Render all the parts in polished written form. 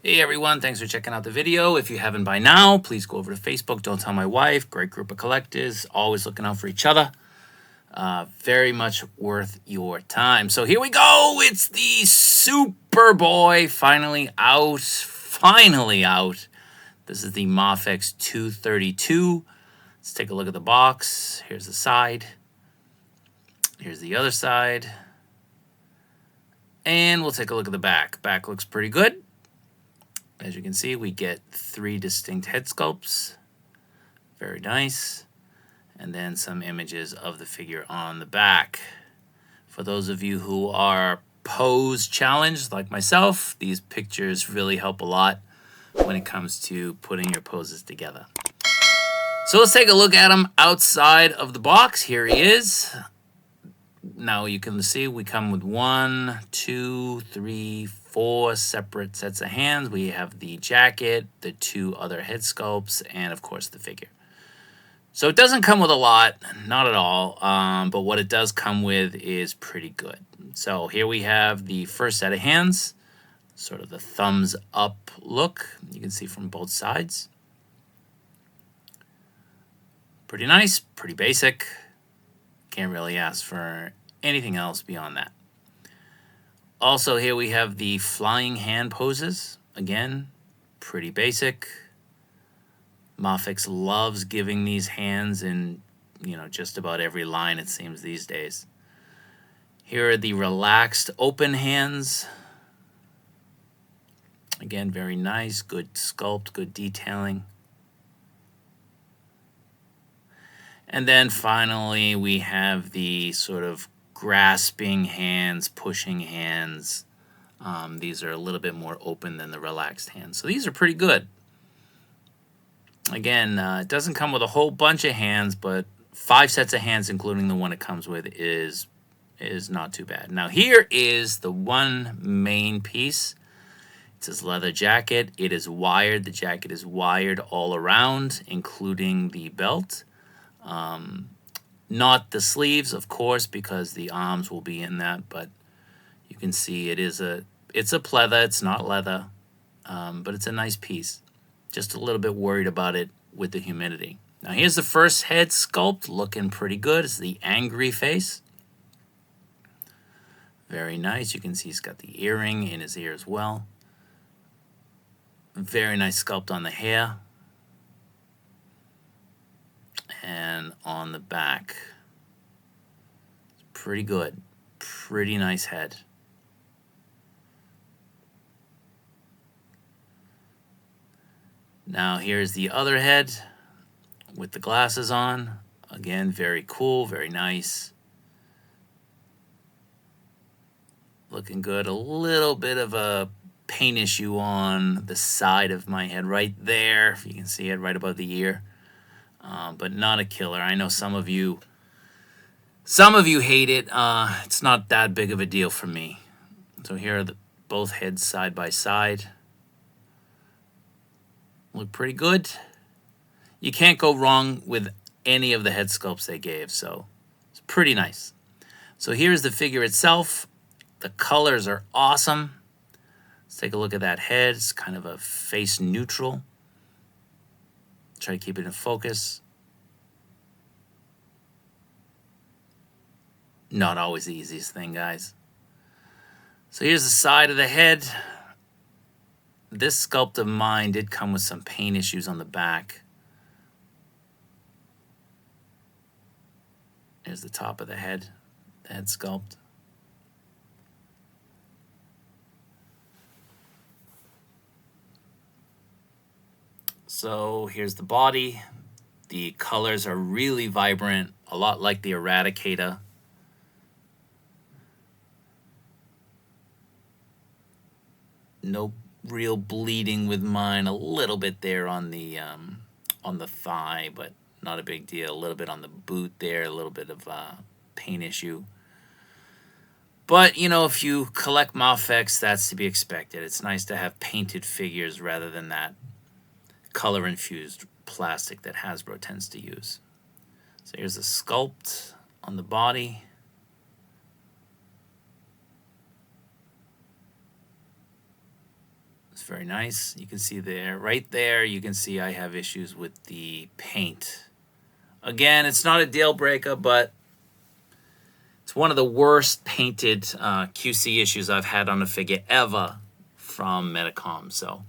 Hey everyone, thanks for checking out the video. If you haven't by now, please go over to Facebook. Don't Tell My Wife. Great group of collectors, always looking out for each other. Very much worth your time. So here we go. It's the Superboy finally out. Finally out. This is the MAFEX 232. Let's take a look at the box. Here's the side. Here's the other side. And we'll take a look at the back. Back looks pretty good. As you can see, we get 3 distinct head sculpts. Very nice. And then some images of the figure on the back. For those of you who are pose challenged like myself, these pictures really help a lot when it comes to putting your poses together. So let's take a look at him outside of the box. Here he is. Now you can see we come with 1, 2, 3, 4 separate sets of hands. We have the jacket, the 2 other head sculpts, and of course the figure. So it doesn't come with a lot, not at all, but what it does come with is pretty good. So here we have the first set of hands, sort of the thumbs up look. You can see from both sides. Pretty nice, pretty basic. Can't really ask for anything else beyond that. Also, here we have the flying hand poses. Again, pretty basic. MAFEX loves giving these hands in, just about every line, it seems, these days. Here are the relaxed open hands. Again, very nice, good sculpt, good detailing. And then finally, we have the sort of grasping hands, pushing hands. These are a little bit more open than the relaxed hands. So these are pretty good. Again, it doesn't come with a whole bunch of hands, but 5 sets of hands, including the one it comes with, is not too bad. Now here is the one main piece. It's his leather jacket. It is wired. The jacket is wired all around, including the belt. Not the sleeves, of course, because the arms will be in that, but you can see it's a pleather. It's not leather, but it's a nice piece. Just a little bit worried about it with the humidity. Now here's the first head sculpt, looking pretty good. It's the angry face. Very nice. You can see he's got the earring in his ear as well. Very nice sculpt on the hair. And on the back. Pretty good. Pretty nice head. Now here's the other head with the glasses on. Again, very cool, very nice. Looking good. A little bit of a paint issue on the side of my head right there. If you can see it right above the ear. But not a killer. I know some of you hate it. It's not that big of a deal for me. So here are both heads side by side. Look pretty good. You can't go wrong with any of the head sculpts they gave, so it's pretty nice. So here's the figure itself. The colors are awesome. Let's take a look at that head. It's kind of a face neutral. Try to keep it in focus. Not always the easiest thing, guys. So here's the side of the head. This sculpt of mine did come with some paint issues on the back. Here's the top of the head sculpt. So here's the body. The colors are really vibrant, a lot like the Eradicator. No real bleeding with mine. A little bit there on the thigh, but not a big deal. A little bit on the boot there, a little bit of paint issue. But if you collect MAFEX, that's to be expected. It's nice to have painted figures rather than that color infused plastic that Hasbro tends to use. So here's a sculpt on the body. It's very nice. You can see there, right there, you can see I have issues with the paint. Again, it's not a deal breaker, but it's one of the worst painted QC issues I've had on a figure ever from Metacom. So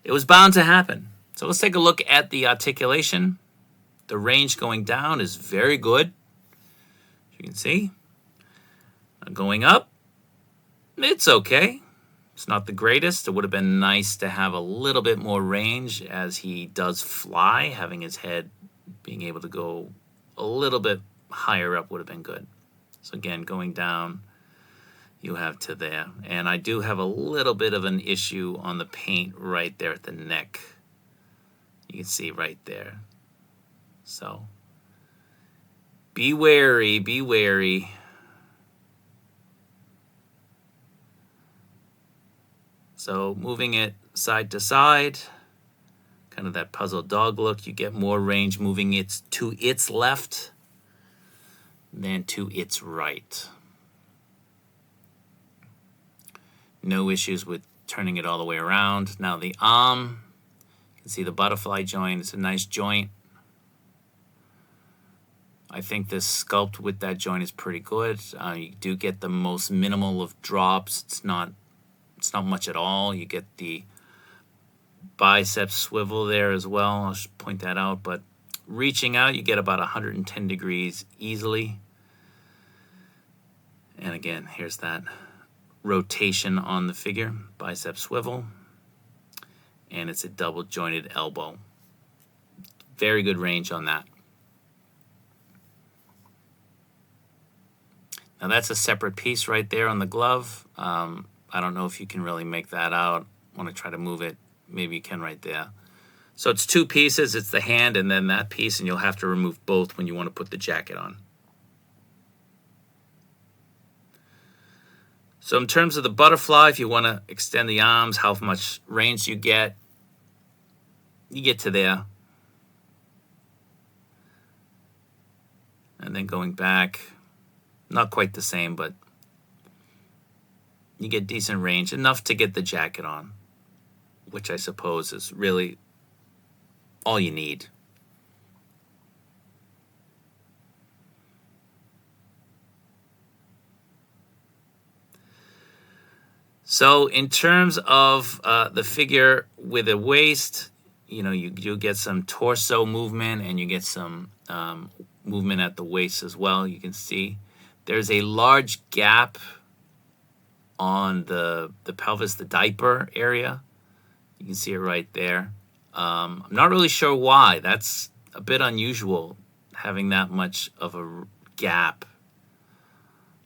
it was bound to happen. So let's take a look at the articulation. The range going down is very good. As you can see. Going up, it's okay. It's not the greatest. It would have been nice to have a little bit more range as he does fly. Having his head being able to go a little bit higher up would have been good. So again, going down, you have to there. And I do have a little bit of an issue on the paint right there at the neck. You can see right there. So be wary, be wary. So moving it side to side, kind of that puzzle dog look, you get more range moving it to its left than to its right. No issues with turning it all the way around. Now the arm, you can see the butterfly joint. It's a nice joint. I think this sculpt with that joint is pretty good. You do get the most minimal of drops. It's not much at all. You get the bicep swivel there as well. I'll just point that out. But reaching out, you get about 110 degrees easily. And again, here's that rotation on the figure, bicep swivel. And it's a double jointed elbow. Very good range on that. Now that's a separate piece right there on the glove. I don't know if you can really make that out. I want to try to move it. Maybe you can right there. So it's two pieces. It's the hand and then that piece, and you'll have to remove both when you want to put the jacket on. So in terms of the butterfly, if you want to extend the arms, how much range you get to there. And then going back, not quite the same, but you get decent range, enough to get the jacket on, which I suppose is really all you need. So in terms of the figure with a waist, you know, you get some torso movement and you get some movement at the waist as well. You can see there's a large gap on the pelvis, the diaper area. You can see it right there. I'm not really sure why. That's a bit unusual, having that much of a gap.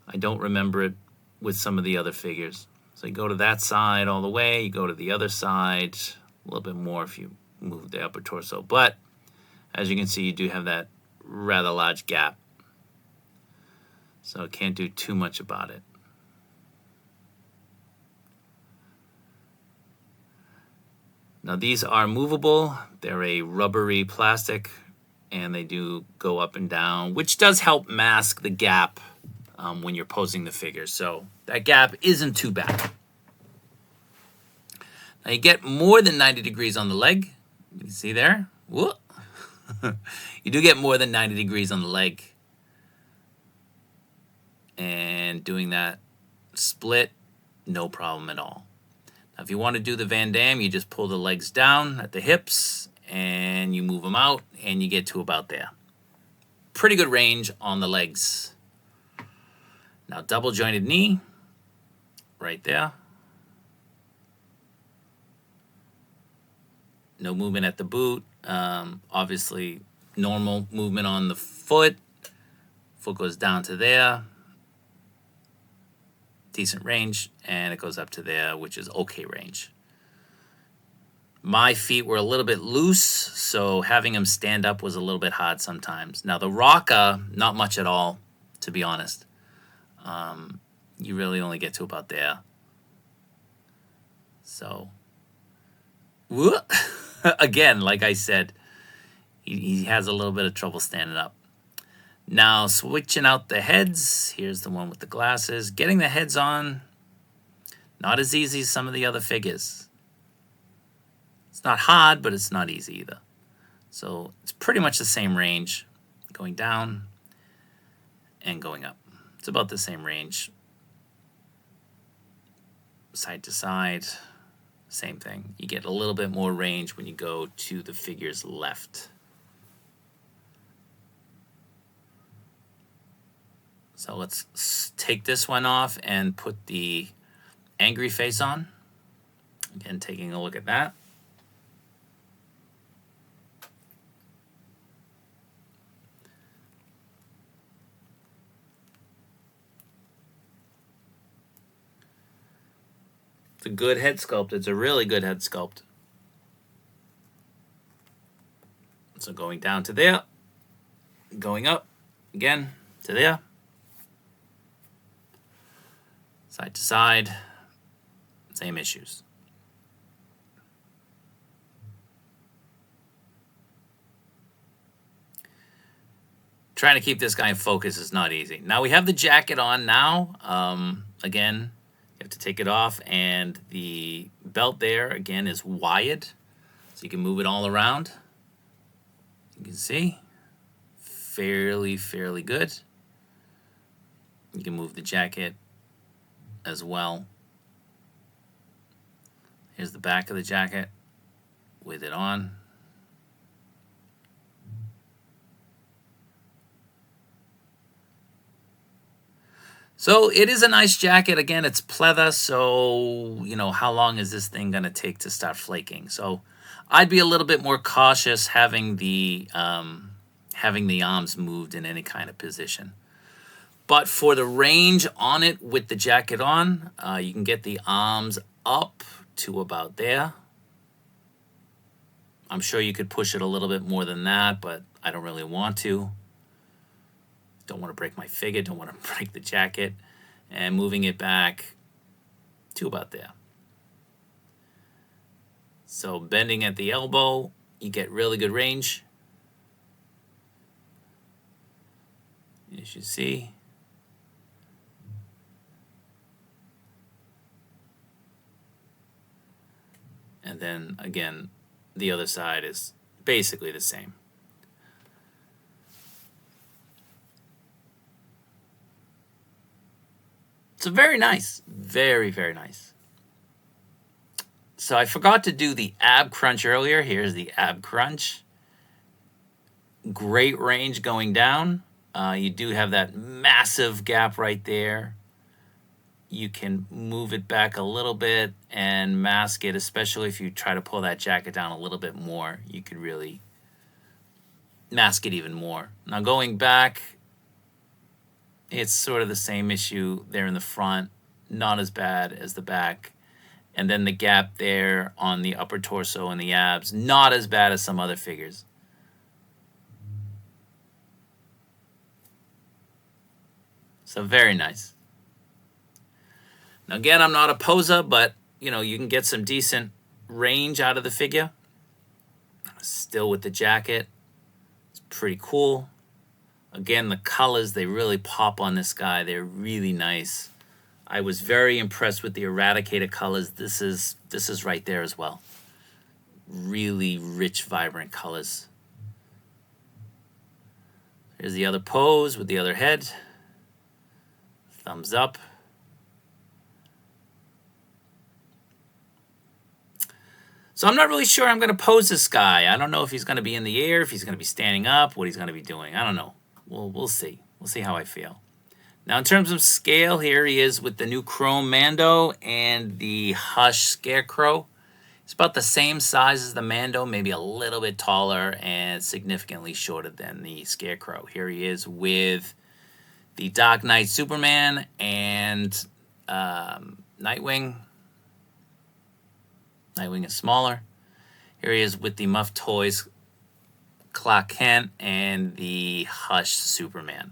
I don't remember it with some of the other figures. So you go to that side all the way, you go to the other side, a little bit more if you move the upper torso. But as you can see, you do have that rather large gap. So can't do too much about it. Now these are movable. They're a rubbery plastic and they do go up and down, which does help mask the gap when you're posing the figure. So that gap isn't too bad. Now you get more than 90 degrees on the leg. You can see there. Whoa. You do get more than 90 degrees on the leg. And doing that split, no problem at all. Now, if you want to do the Van Damme, you just pull the legs down at the hips and you move them out and you get to about there. Pretty good range on the legs. Now, double jointed knee, right there. No movement at the boot. Obviously, normal movement on the foot. Foot goes down to there. Decent range, and it goes up to there, which is okay range. My feet were a little bit loose, so having them stand up was a little bit hard sometimes. Now the Rocca, not much at all, to be honest. You really only get to about there. So, again, like I said, he has a little bit of trouble standing up. Now, switching out the heads. Here's the one with the glasses. Getting the heads on, not as easy as some of the other figures. It's not hard, but it's not easy either. So it's pretty much the same range, going down and going up. It's about the same range, side to side, same thing. You get a little bit more range when you go to the figure's left. So let's take this one off and put the angry face on. Again, taking a look at that. It's a good head sculpt. It's a really good head sculpt. So going down to there, going up again to there, side to side, same issues. Trying to keep this guy in focus is not easy. Now we have the jacket on now. Again, you have to take it off, and the belt there again is wired, so you can move it all around. You can see fairly good. You can move the jacket as well. Here's the back of the jacket with it on. So it is a nice jacket. Again, it's pleather, so you know, how long is this thing gonna take to start flaking? So I'd be a little bit more cautious having the arms moved in any kind of position. But for the range on it with the jacket on, you can get the arms up to about there. I'm sure you could push it a little bit more than that, but I don't really want to. Don't want to break my figure, don't want to break the jacket. And moving it back to about there. So bending at the elbow, you get really good range. As you see. And then again, the other side is basically the same. So very nice, very nice. So I forgot to do the ab crunch earlier. Here's the ab crunch. Great range going down. You do have that massive gap right there. You can move it back a little bit and mask it, especially if you try to pull that jacket down a little bit more. You could really mask it even more. Now going back, it's sort of the same issue there in the front, not as bad as the back. And then the gap there on the upper torso and the abs, not as bad as some other figures. So very nice. Now again, I'm not a poser, but you know, you can get some decent range out of the figure. Still with the jacket, it's pretty cool. Again, the colors, they really pop on this guy. They're really nice. I was very impressed with the Eradicator colors. This is right there as well. Really rich, vibrant colors. Here's the other pose with the other head. Thumbs up. So I'm not really sure I'm going to pose this guy. I don't know if he's going to be in the air, if he's going to be standing up, what he's going to be doing. I don't know. We'll see. We'll see how I feel. Now, in terms of scale, here he is with the new Chrome Mando and the Hush Scarecrow. It's about the same size as the Mando, maybe a little bit taller and significantly shorter than the Scarecrow. Here he is with the Dark Knight Superman and Nightwing. Nightwing is smaller. Here he is with the Muff Toys Clark Kent and the Hush Superman.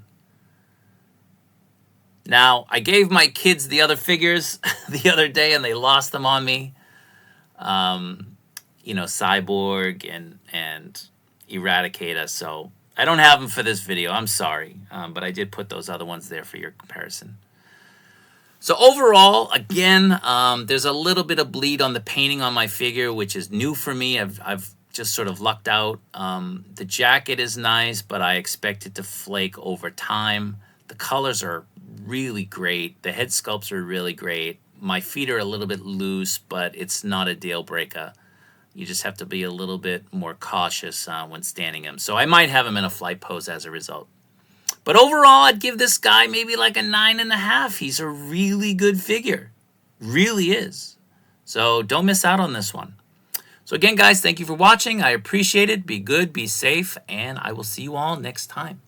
Now, I gave my kids the other figures the other day, and they lost them on me. You know, Cyborg and Eradicator. So I don't have them for this video. I'm sorry. But I did put those other ones there for your comparison. So overall, again, there's a little bit of bleed on the painting on my figure, which is new for me. I've just sort of lucked out. The jacket is nice, but I expect it to flake over time. The colors are really great. The head sculpts are really great. My feet are a little bit loose, but it's not a deal breaker. You just have to be a little bit more cautious when standing him. So I might have him in a flight pose as a result. But overall, I'd give this guy maybe like a 9.5. He's a really good figure. Really is. So don't miss out on this one. So again, guys, thank you for watching. I appreciate it. Be good, be safe, and I will see you all next time.